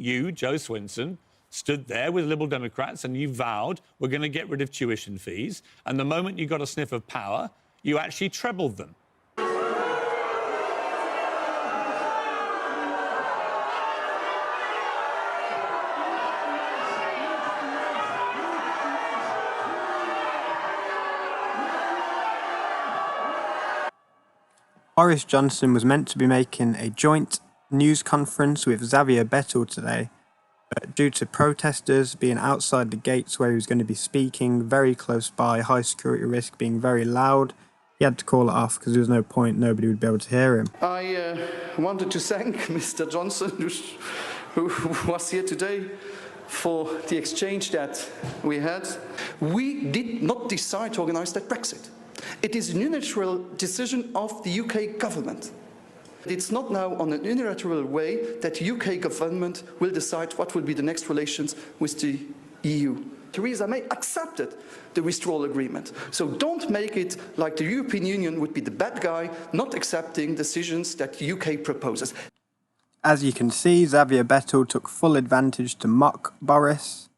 you, Joe Swinson, stood there with Liberal Democrats and you vowed we're going to get rid of tuition fees. And the moment you got a sniff of power, you actually trebled them. Boris Johnson was meant to be making a joint news conference with Xavier Bettel today, but due to protesters being outside the gates where he was going to be speaking, very close by, high security risk, being very loud, he had to call it off because there was no point, nobody would be able to hear him. I wanted to thank Mr. Johnson, who was here today, for the exchange that we had. We did not decide to organise that Brexit. It is a unilateral decision of the UK government. It's not now on a unilateral way that the UK government will decide what will be the next relations with the EU. Theresa May accepted the withdrawal agreement. So don't make it like the European Union would be the bad guy not accepting decisions that the UK proposes. As you can see, Xavier Bettel took full advantage to mock Boris,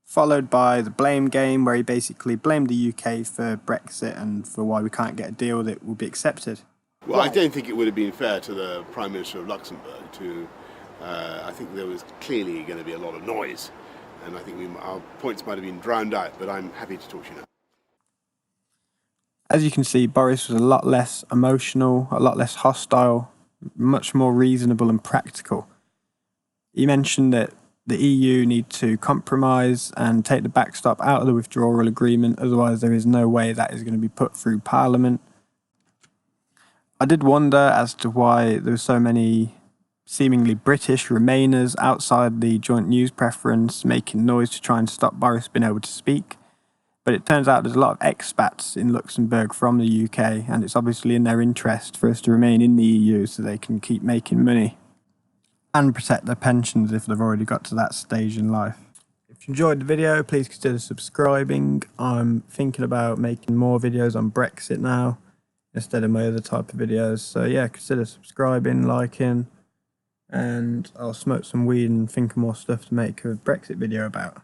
followed by the blame game where he basically blamed the UK for Brexit and for why we can't get a deal that will be accepted. Well, I don't think it would have been fair to the Prime Minister of Luxembourg to, I think there was clearly going to be a lot of noise, and I think our points might have been drowned out, but I'm happy to talk to you now. As you can see, Boris was a lot less emotional, a lot less hostile, much more reasonable and practical. He mentioned that the EU need to compromise and take the backstop out of the withdrawal agreement, otherwise there is no way that is going to be put through Parliament. I did wonder as to why there were so many seemingly British Remainers outside the joint news preference making noise to try and stop Boris being able to speak. But it turns out there's a lot of expats in Luxembourg from the UK, and it's obviously in their interest for us to remain in the EU so they can keep making money and protect their pensions if they've already got to that stage in life. If you enjoyed the video, please consider subscribing. I'm thinking about making more videos on Brexit now instead of my other type of videos. So yeah, consider subscribing, liking, and I'll smoke some weed and think of more stuff to make a Brexit video about.